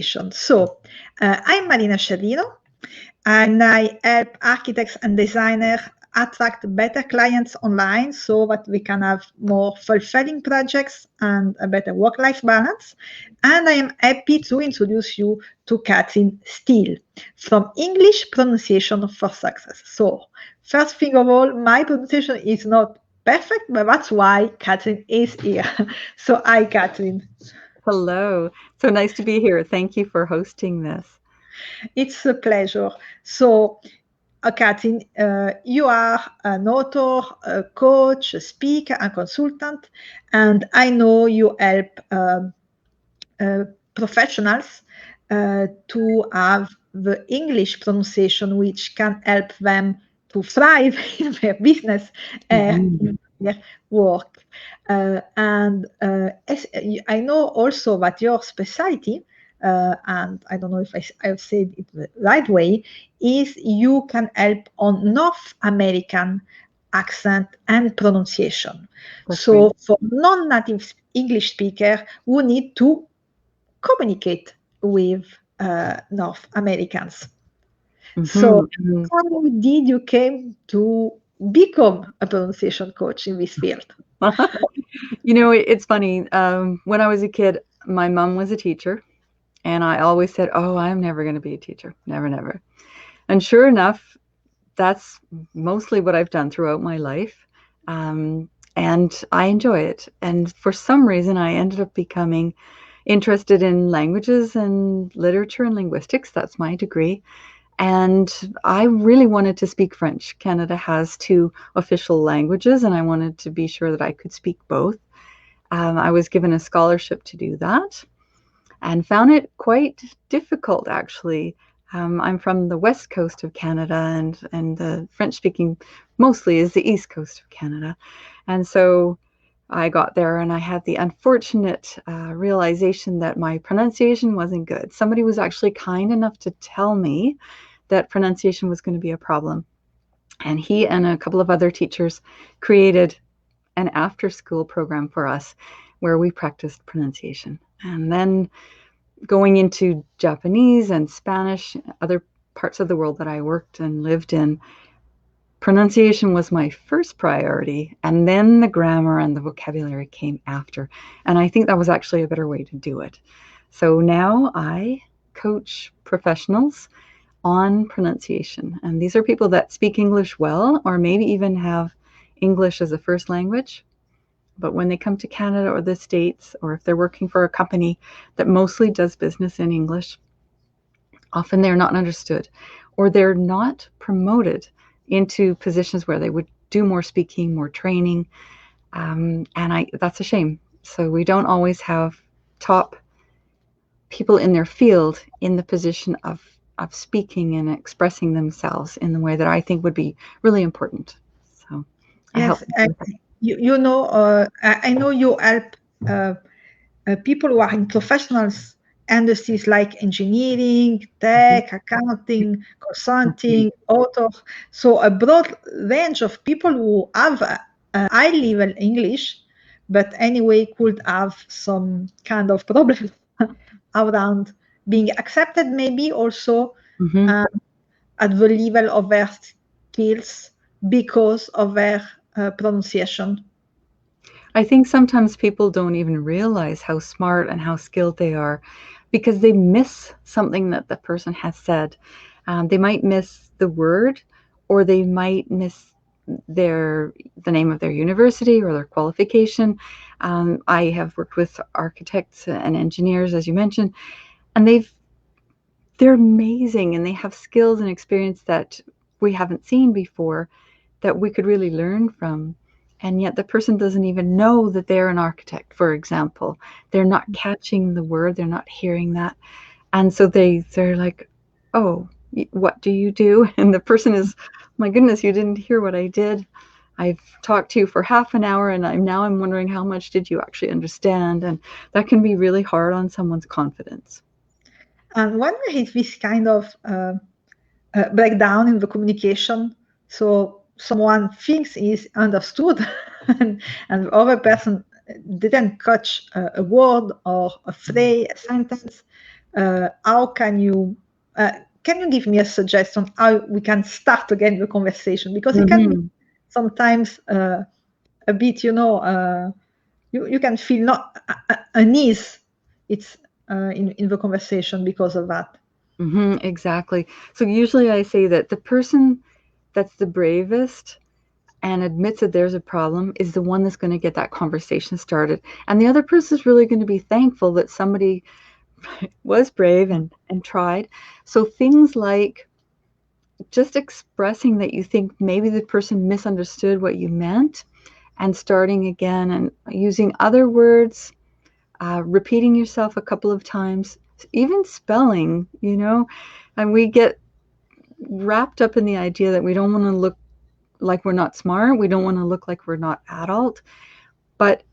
So, I'm Marina Sciarrino, and I help architects and designers attract better clients online so that we can have more fulfilling projects and a better work-life balance. And I am happy to introduce you to Catherine Steele from English Pronunciation for Success. So, first thing of all, my pronunciation is not perfect, but that's why Catherine is here. So, hi, Catherine. Hello. So nice to be here. Thank you for hosting this. It's a pleasure. So, Catherine, you are an author, a coach, a speaker, and consultant, and I know you help professionals to have the English pronunciation, which can help them to thrive in their business and in their work. And I know also that your specialty, and I don't know if I've said it the right way, is you can help on North American accent and pronunciation. That's So right. for non-native English speaker who need to communicate with North Americans. So how did you came to become a pronunciation coach in this field? It's funny. When I was a kid, my mom was a teacher, and I always said, "Oh, I'm never going to be a teacher. Never, never." And sure enough, that's mostly what I've done throughout my life. And I enjoy it. And for some reason, I ended up becoming interested in languages and literature and linguistics. That's my degree. And I really wanted to speak French. Canada has 2 official languages, and I wanted to be sure that I could speak both. I was given a scholarship to do that and found it quite difficult, actually. I'm from the west coast of Canada, and the French speaking mostly is the east coast of Canada. And so I got there and I had the unfortunate realization that my pronunciation wasn't good. Somebody was actually kind enough to tell me that pronunciation was going to be a problem. And he and a couple of other teachers created an after-school program for us where we practiced pronunciation. And then going into Japanese and Spanish, other parts of the world that I worked and lived in, pronunciation was my first priority, and then the grammar and the vocabulary came after. And I think that was actually a better way to do it. So now I coach professionals on pronunciation. And these are people that speak English well, or maybe even have English as a first language. But when they come to Canada or the States, or if they're working for a company that mostly does business in English, often they're not understood, or they're not promoted into positions where they would do more speaking, more training. And that's a shame. So we don't always have top people in their field in the position of speaking and expressing themselves in the way that I think would be really important. So I help. Yes, I know you help people who are in professionals industries like engineering, tech, accounting, consulting, author. So a broad range of people who have a high level English, but anyway could have some kind of problem around being accepted, maybe also at the level of their skills because of their pronunciation. I think sometimes people don't even realize how smart and how skilled they are because they miss something that the person has said. They might miss the word, or they might miss the name of their university or their qualification. I have worked with architects and engineers, as you mentioned, and they're amazing, and they have skills and experience that we haven't seen before that we could really learn from. And yet the person doesn't even know that they're an architect, for example. They're not catching the word, they're not hearing that. And so they're like, "Oh, what do you do?" And the person is, "My goodness, you didn't hear what I did. I've talked to you for half an hour, and I'm wondering how much did you actually understand?" And that can be really hard on someone's confidence. And when there is this kind of breakdown in the communication, so someone thinks is understood and the other person didn't catch a word or a phrase, a sentence, how can you give me a suggestion how we can start again the conversation, because it can be Mm-hmm. sometimes a bit, you can feel not unease. It's in the conversation because of that. Mm-hmm, exactly. So usually I say that the person that's the bravest and admits that there's a problem is the one that's going to get that conversation started. And the other person is really going to be thankful that somebody was brave and tried. So things like just expressing that you think maybe the person misunderstood what you meant and starting again and using other words, repeating yourself a couple of times, even spelling, and we get wrapped up in the idea that we don't want to look like we're not smart. We don't want to look like we're not adult. But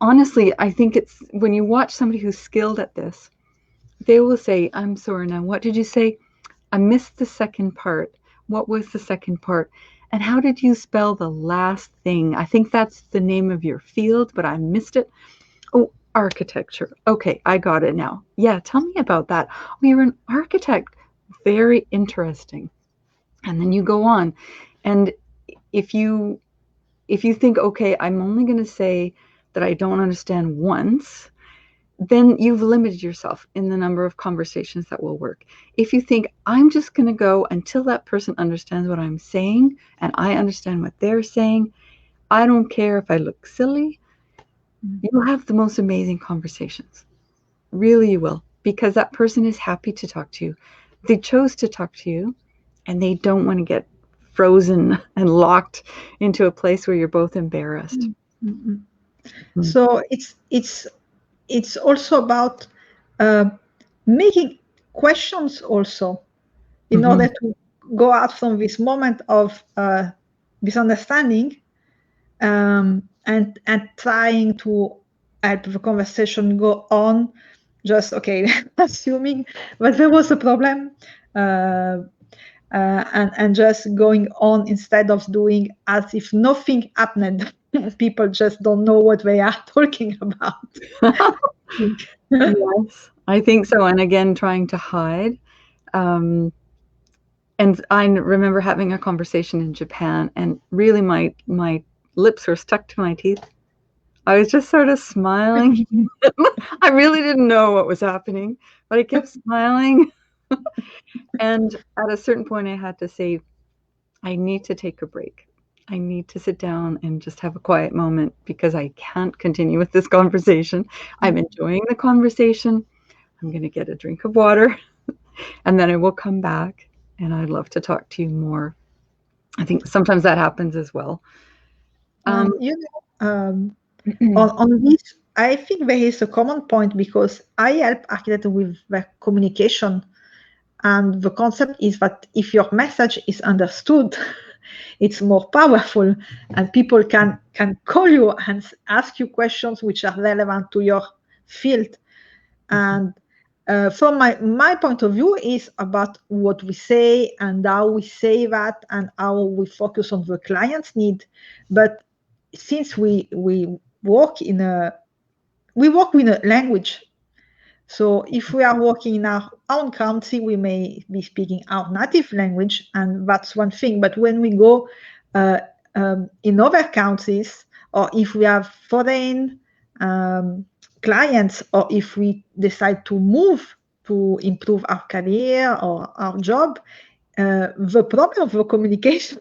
honestly, I think it's when you watch somebody who's skilled at this, they will say, I'm sorry, now what did you say? I missed the second part. What was the second part? And how did you spell the last thing? I think that's the name of your field, but I missed it. Oh, architecture. Okay, I got it now. Yeah, tell me about that. Oh, you're an architect. Very interesting. And then you go on. And if you if you think, okay, I'm only going to say that I don't understand once, then you've limited yourself in the number of conversations that will work. If you think, I'm just going to go until that person understands what I'm saying and I understand what they're saying, I don't care if I look silly, you'll have the most amazing conversations. Really, you will, because that person is happy to talk to you. They chose to talk to you and they don't want to get frozen and locked into a place where you're both embarrassed. Mm-hmm. Mm. So it's also about uh, making questions also, in Mm-hmm. order to go out from this moment of misunderstanding, and trying to help the conversation go on. Just okay, assuming that there was a problem, uh, and just going on instead of doing as if nothing happened. People just don't know what they are talking about. Yes, I think so. And again, trying to hide. Um, and I remember having a conversation in Japan, and really my lips were stuck to my teeth. I was just sort of smiling. I really didn't know what was happening, but I kept smiling. And at a certain point, I had to say, I need to take a break. I need to sit down and just have a quiet moment because I can't continue with this conversation. I'm enjoying the conversation. I'm going to get a drink of water and then I will come back and I'd love to talk to you more. I think sometimes that happens as well. Um, And on this, I think there is a common point, because I help architects with their communication, and the concept is that if your message is understood, it's more powerful, and people can call you and ask you questions which are relevant to your field. And from my point of view is about what we say and how we say that and how we focus on the client's need. But since we work in a we work with a language, so if we are working in our own country, we may be speaking our native language, and that's one thing. But when we go uh, in other countries, or if we have foreign clients, or if we decide to move to improve our career or our job, the problem of the communication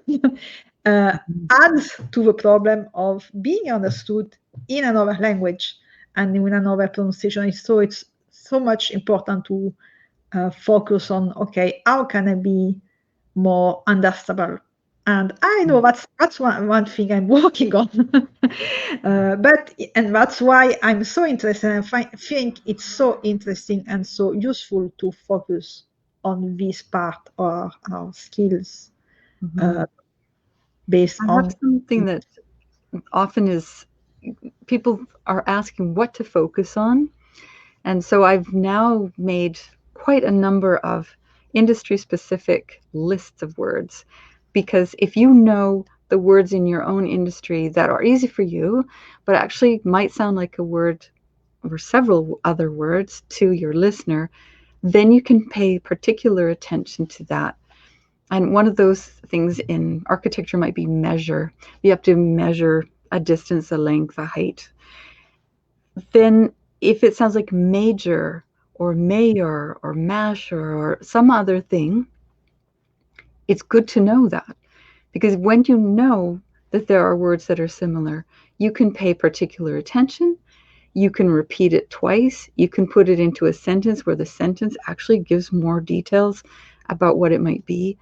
adds to the problem of being understood in another language and in another pronunciation. So it's so much important to focus on, okay, how can I be more understandable? And I know that's one thing I'm working on. And that's why I'm so interested, and think it's so interesting and so useful to focus on this part of our skills, mhm. uh, based I have on. something that often is people are asking what to focus on. And so I've now made quite a number of industry specific lists of words because if you know the words in your own industry that are easy for you, but actually might sound like a word or several other words to your listener, then you can pay particular attention to that. And one of those things in architecture might be measure. You have to measure a distance, a length, a height. Then if it sounds like major or mayor or masher or some other thing, it's good to know that, because when you know that there are words that are similar, you can pay particular attention. You can repeat it twice. You can put it into a sentence where the sentence actually gives more details about what it might be.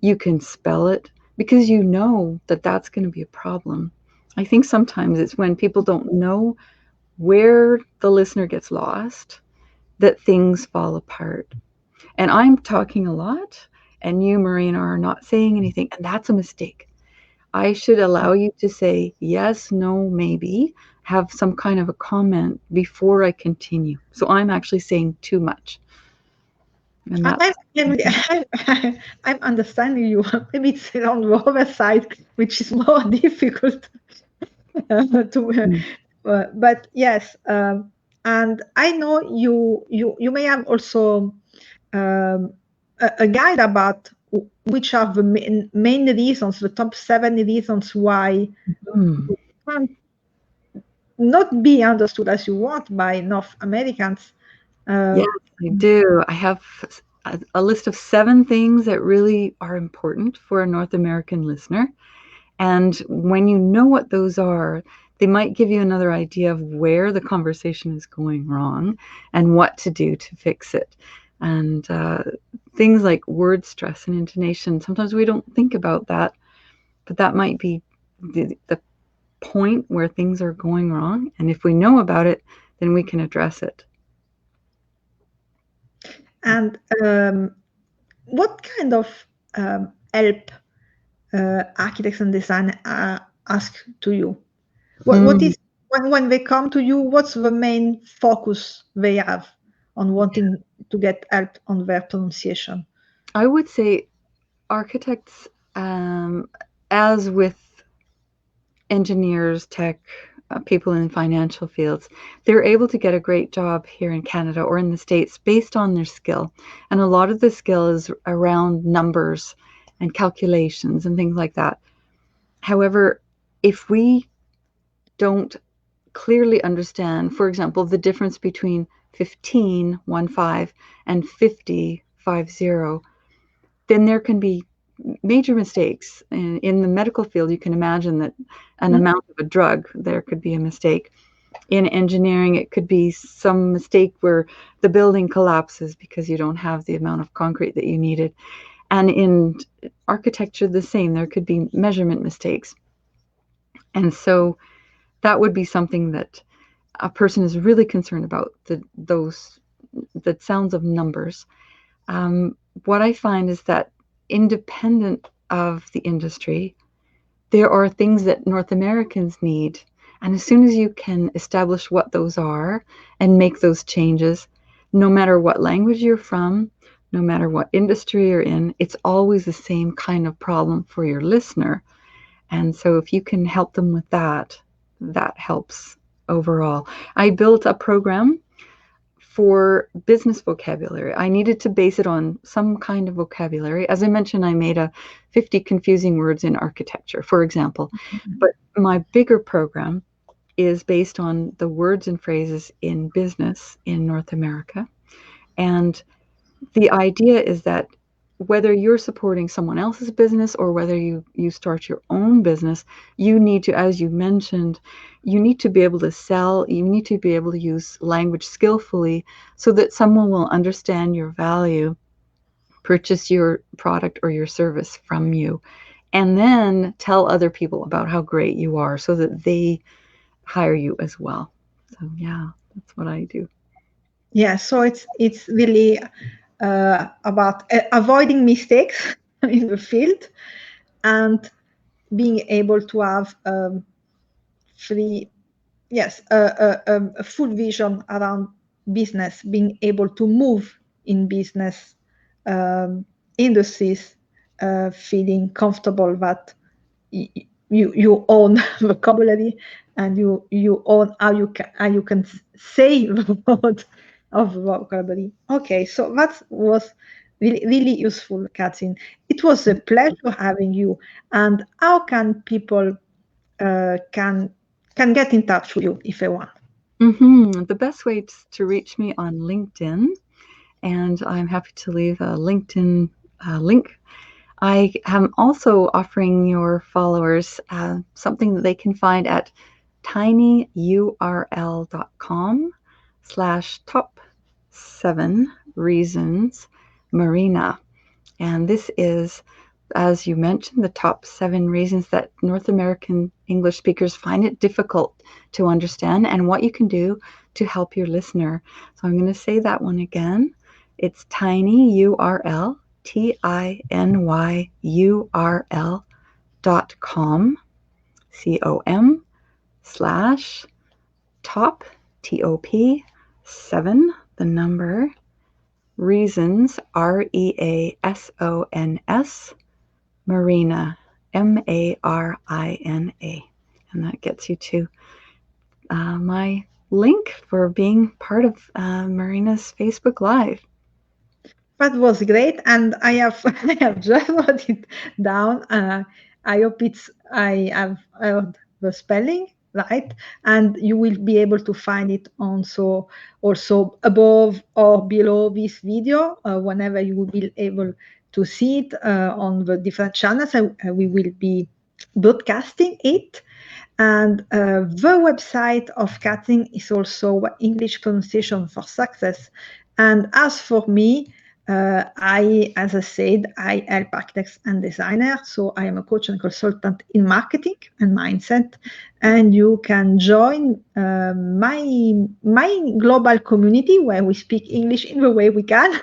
You can spell it because you know that that's going to be a problem. I think sometimes it's when people don't know where the listener gets lost that things fall apart. And I'm talking a lot, and you, Marina, are not saying anything, and that's a mistake. I should allow you to say yes, no, maybe, have some kind of a comment before I continue. So I'm actually saying too much. And I, that's, I'm, I'm understanding you. Maybe it's on the other side, which is more difficult to. mm, But yes, and I know you may have also a guide about which are the main reasons, the top 7 reasons why mm. you can't not be understood as you want by North Americans. Yes, Uh, I do. I have a list of 7 things that really are important for a North American listener. And when you know what those are, they might give you another idea of where the conversation is going wrong and what to do to fix it. And things like word stress and intonation, sometimes we don't think about that, but that might be the point where things are going wrong. And if we know about it, then we can address it. and what kind of help architects and design ask to you? What Mm, is when they come to you? What's the main focus they have on wanting to get help on their pronunciation? I would say architects, as with engineers, tech, people in financial fields, they're able to get a great job here in Canada or in the States based on their skill. And a lot of the skill is around numbers and calculations and things like that. However, if we don't clearly understand, for example, the difference between 15, 1 5, and 50, 50, then there can be major mistakes. In the medical field, you can imagine that an Mhm. amount of a drug, there could be a mistake. In engineering, it could be some mistake where the building collapses because you don't have the amount of concrete that you needed. And in architecture, the same. There could be measurement mistakes. And so that would be something that a person is really concerned about, the sounds of numbers. Um, what I find is that independent of the industry, there are things that North Americans need. And as soon as you can establish what those are and make those changes, no matter what language you're from, no matter what industry you're in, it's always the same kind of problem for your listener. And so if you can help them with that, that helps overall. I built a program for business vocabulary. I needed to base it on some kind of vocabulary. As I mentioned, I made a 50 confusing words in architecture, for example. But my bigger program is based on the words and phrases in business in North America. And the idea is that whether you're supporting someone else's business or whether you start your own business, you need to, as you mentioned, you need to be able to sell, you need to be able to use language skillfully so that someone will understand your value, purchase your product or your service from you, and then tell other people about how great you are so that they hire you as well. So yeah, that's what I do. Yeah, so it's really about avoiding mistakes in the field and being able to have free, yes, a full vision around business, being able to move in business industries, feeling comfortable that you own vocabulary and you own how you can say the word of vocabulary. Okay, so that was really, really useful, Catherine. It was a pleasure having you. And how can people can get in touch with you if they want? The best way to reach me on LinkedIn, and I'm happy to leave a LinkedIn link. I am also offering your followers something that they can find at tinyurl.com/top7reasons Marina. And this is, as you mentioned, the top 7 reasons that North American English speakers find it difficult to understand and what you can do to help your listener. So I'm going to say that one again. It's tinyurl, tinyurl.com, com/top, top 7, the number, reasons, reasons, Marina, Marina. And that gets you to my link for being part of Marina's Facebook Live. That was great, and I have I have just wrote it down. I hope I have heard the spelling right, and you will be able to find it also above or below this video whenever you will be able to see it on the different channels. We will be broadcasting it. And the website of Catherine is also English Pronunciation for Success. And as for me, as I said, I help architects and designers. So I am a coach and consultant in marketing and mindset. And you can join my global community where we speak English in the way we can.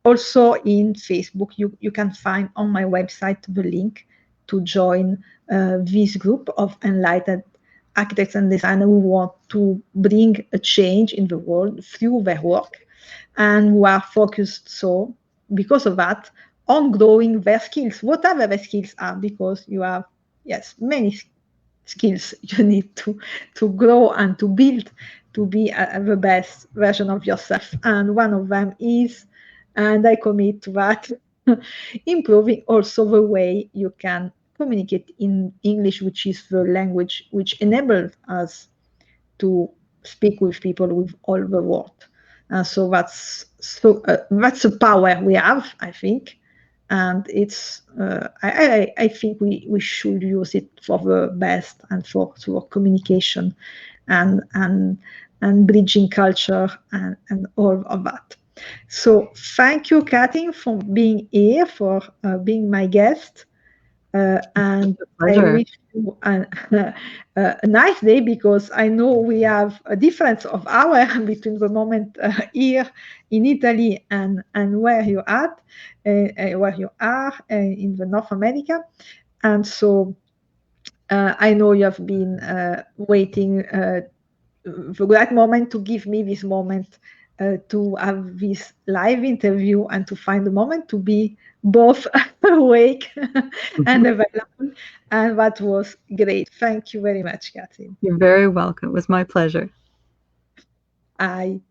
Also in Facebook, you can find on my website the link to join this group of enlightened architects and designers who want to bring a change in the world through their work, and who are focused, so because of that, on growing their skills, whatever the skills are, because you have, yes, many skills you need to grow and to build to be the best version of yourself. And one of them is, and I commit to that, improving also the way you can communicate in English, which is the language which enables us to speak with people with all the world. And so that's a power we have, I think, and it's I think we should use it for the best and for communication and bridging culture and all of that. So thank you, Catherine, for being here, for being my guest. And I Pleasure. wish you a nice day, because I know we have a difference of hour between the moment here in Italy and where you are in the North America. And so I know you have been waiting the right moment to give me this moment to have this live interview and to find the moment to be both awake and available. And that was great. Thank you very much, Catherine. You're very welcome. It was my pleasure. I